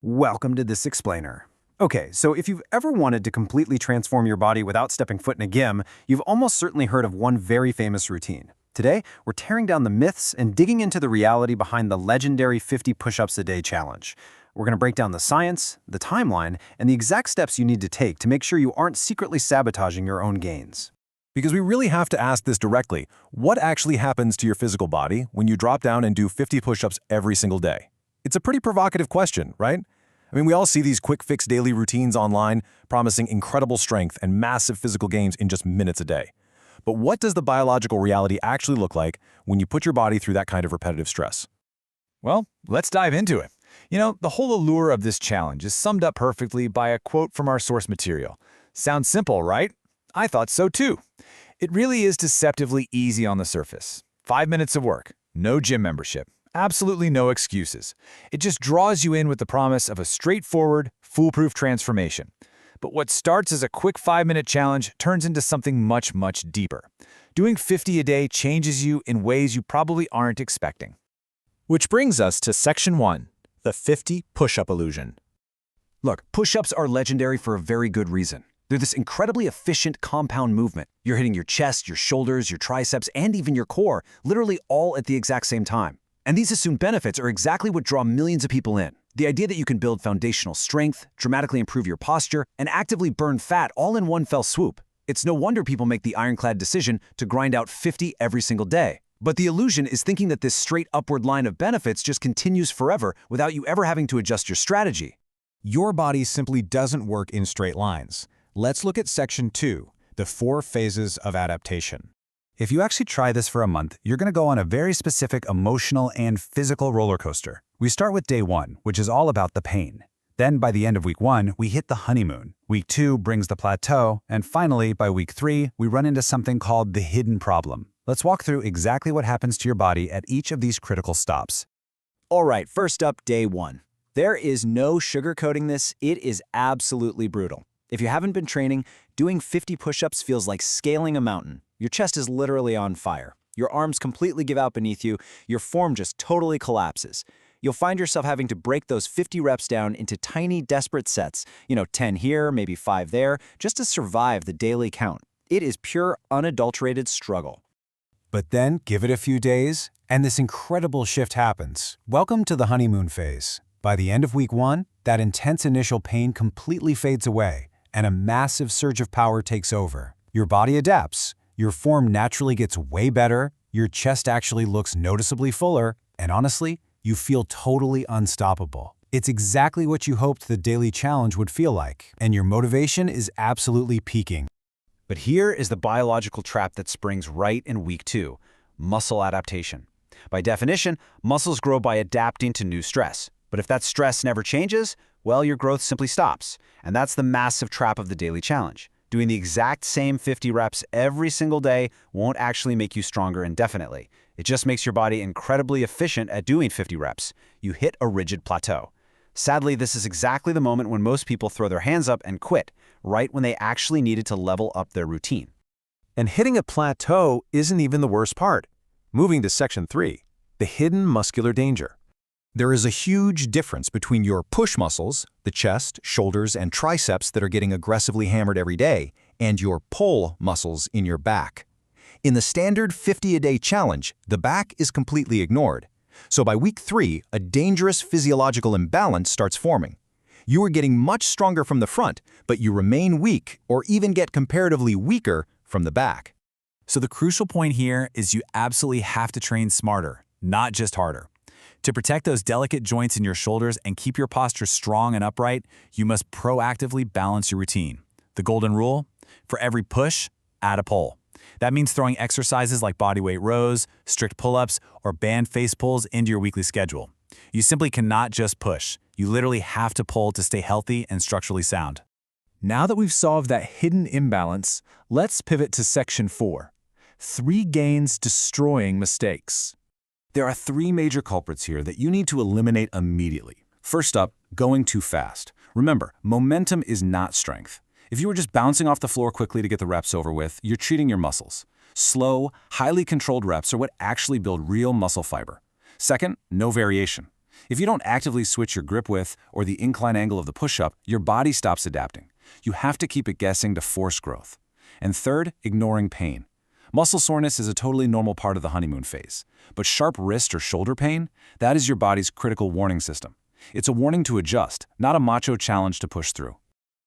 Welcome to This Explainer. Okay, so if you've ever wanted to completely transform your body without stepping foot in a gym, you've almost certainly heard of one very famous routine. Today, we're tearing down the myths and digging into the reality behind the legendary 50 push-ups a day challenge. We're going to break down the science, the timeline, and the exact steps you need to take to make sure you aren't secretly sabotaging your own gains. Because we really have to ask this directly. What actually happens to your physical body when you drop down and do 50 push-ups every single day? It's a pretty provocative question, right? I mean, we all see these quick-fix daily routines online promising incredible strength and massive physical gains in just minutes a day. But what does the biological reality actually look like when you put your body through that kind of repetitive stress? Well, let's dive into it. The whole allure of this challenge is summed up perfectly by a quote from our source material. Sounds simple, right? I thought so too. It really is deceptively easy on the surface. 5 minutes of work, no gym membership, absolutely no excuses. It just draws you in with the promise of a straightforward, foolproof transformation. But what starts as a quick 5-minute challenge turns into something much, much deeper. Doing 50 a day changes you in ways you probably aren't expecting. Which brings us to Section 1, the 50 push-up illusion. Look, push-ups are legendary for a very good reason. They're this incredibly efficient compound movement. You're hitting your chest, your shoulders, your triceps, and even your core, literally all at the exact same time. And these assumed benefits are exactly what draw millions of people in. The idea that you can build foundational strength, dramatically improve your posture, and actively burn fat all in one fell swoop. It's no wonder people make the ironclad decision to grind out 50 every single day. But the illusion is thinking that this straight upward line of benefits just continues forever without you ever having to adjust your strategy. Your body simply doesn't work in straight lines. Let's look at Section 2, the 4 phases of adaptation. If you actually try this for a month, you're going to go on a very specific emotional and physical roller coaster. We start with day 1, which is all about the pain. Then by the end of week 1, we hit the honeymoon. Week 2 brings the plateau, and finally, by week 3, we run into something called the hidden problem. Let's walk through exactly what happens to your body at each of these critical stops. All right, first up, day 1. There is no sugarcoating this. It is absolutely brutal. If you haven't been training, doing 50 push-ups feels like scaling a mountain. Your chest is literally on fire. Your arms completely give out beneath you. Your form just totally collapses. You'll find yourself having to break those 50 reps down into tiny, desperate sets. 10 here, maybe 5 there, just to survive the daily count. It is pure, unadulterated struggle. But then, give it a few days, and this incredible shift happens. Welcome to the honeymoon phase. By the end of week 1, that intense initial pain completely fades away, and a massive surge of power takes over. Your body adapts. Your form naturally gets way better, your chest actually looks noticeably fuller, and honestly, you feel totally unstoppable. It's exactly what you hoped the daily challenge would feel like, and your motivation is absolutely peaking. But here is the biological trap that springs right in week 2, muscle adaptation. By definition, muscles grow by adapting to new stress. But if that stress never changes, well, your growth simply stops. And that's the massive trap of the daily challenge. Doing the exact same 50 reps every single day won't actually make you stronger indefinitely. It just makes your body incredibly efficient at doing 50 reps. You hit a rigid plateau. Sadly, this is exactly the moment when most people throw their hands up and quit, right when they actually needed to level up their routine. And hitting a plateau isn't even the worst part. Moving to Section 3, the hidden muscular danger. There is a huge difference between your push muscles, the chest, shoulders, and triceps that are getting aggressively hammered every day, and your pull muscles in your back. In the standard 50-a-day challenge, the back is completely ignored. So by week 3, a dangerous physiological imbalance starts forming. You are getting much stronger from the front, but you remain weak or even get comparatively weaker from the back. So the crucial point here is you absolutely have to train smarter, not just harder. To protect those delicate joints in your shoulders and keep your posture strong and upright, you must proactively balance your routine. The golden rule? For every push, add a pull. That means throwing exercises like bodyweight rows, strict pull-ups, or band face pulls into your weekly schedule. You simply cannot just push. You literally have to pull to stay healthy and structurally sound. Now that we've solved that hidden imbalance, let's pivot to Section 4. 3 gains destroying mistakes. There are 3 major culprits here that you need to eliminate immediately. First up, going too fast. Remember, momentum is not strength. If you were just bouncing off the floor quickly to get the reps over with, you're cheating your muscles. Slow, highly controlled reps are what actually build real muscle fiber. Second, no variation. If you don't actively switch your grip width or the incline angle of the push-up, your body stops adapting. You have to keep it guessing to force growth. And third, ignoring pain. Muscle soreness is a totally normal part of the honeymoon phase. But sharp wrist or shoulder pain, that is your body's critical warning system. It's a warning to adjust, not a macho challenge to push through.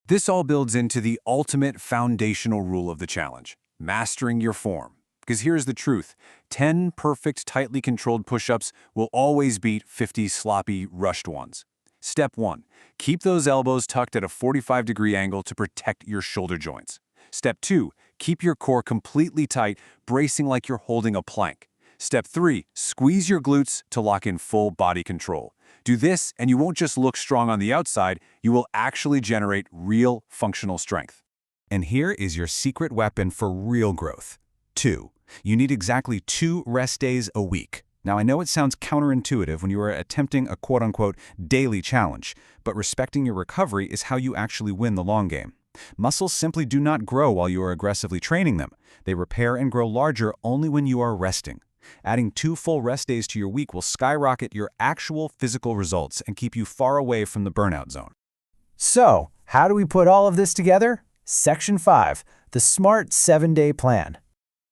This all builds into the ultimate foundational rule of the challenge, mastering your form. Because here's the truth, 10 perfect, tightly controlled push-ups will always beat 50 sloppy, rushed ones. Step 1. Keep those elbows tucked at a 45-degree angle to protect your shoulder joints. Step 2. Keep your core completely tight, bracing like you're holding a plank. Step 3. Squeeze your glutes to lock in full body control. Do this, and you won't just look strong on the outside, you will actually generate real functional strength. And here is your secret weapon for real growth. 2. You need exactly 2 rest days a week. Now, I know it sounds counterintuitive when you are attempting a quote-unquote daily challenge, but respecting your recovery is how you actually win the long game. Muscles simply do not grow while you are aggressively training them. They repair and grow larger only when you are resting. Adding 2 full rest days to your week will skyrocket your actual physical results and keep you far away from the burnout zone. So, how do we put all of this together? Section 5, the SMART 7-Day Plan.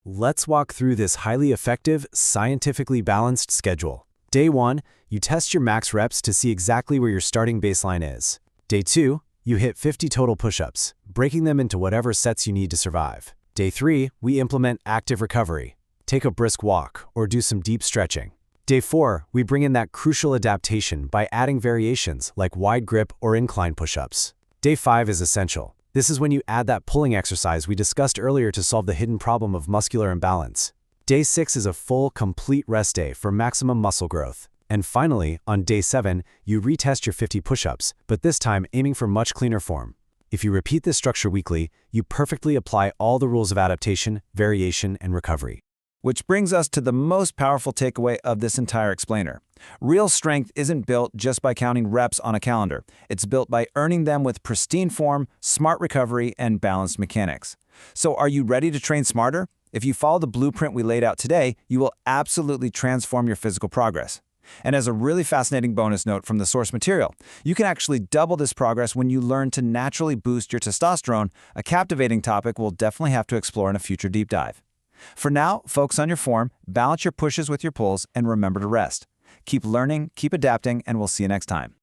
Let's walk through this highly effective, scientifically balanced schedule. Day 1, you test your max reps to see exactly where your starting baseline is. Day 2, you hit 50 total push-ups, breaking them into whatever sets you need to survive. Day 3, we implement active recovery. Take a brisk walk or do some deep stretching. Day 4, we bring in that crucial adaptation by adding variations like wide grip or incline push-ups. Day 5 is essential. This is when you add that pulling exercise we discussed earlier to solve the hidden problem of muscular imbalance. Day 6 is a full, complete rest day for maximum muscle growth. And finally, on day 7, you retest your 50 push-ups, but this time aiming for much cleaner form. If you repeat this structure weekly, you perfectly apply all the rules of adaptation, variation, and recovery. Which brings us to the most powerful takeaway of this entire explainer. Real strength isn't built just by counting reps on a calendar. It's built by earning them with pristine form, smart recovery, and balanced mechanics. So are you ready to train smarter? If you follow the blueprint we laid out today, you will absolutely transform your physical progress. And as a really fascinating bonus note from the source material, you can actually double this progress when you learn to naturally boost your testosterone, a captivating topic we'll definitely have to explore in a future deep dive. For now, focus on your form, balance your pushes with your pulls, and remember to rest. Keep learning, keep adapting, and we'll see you next time.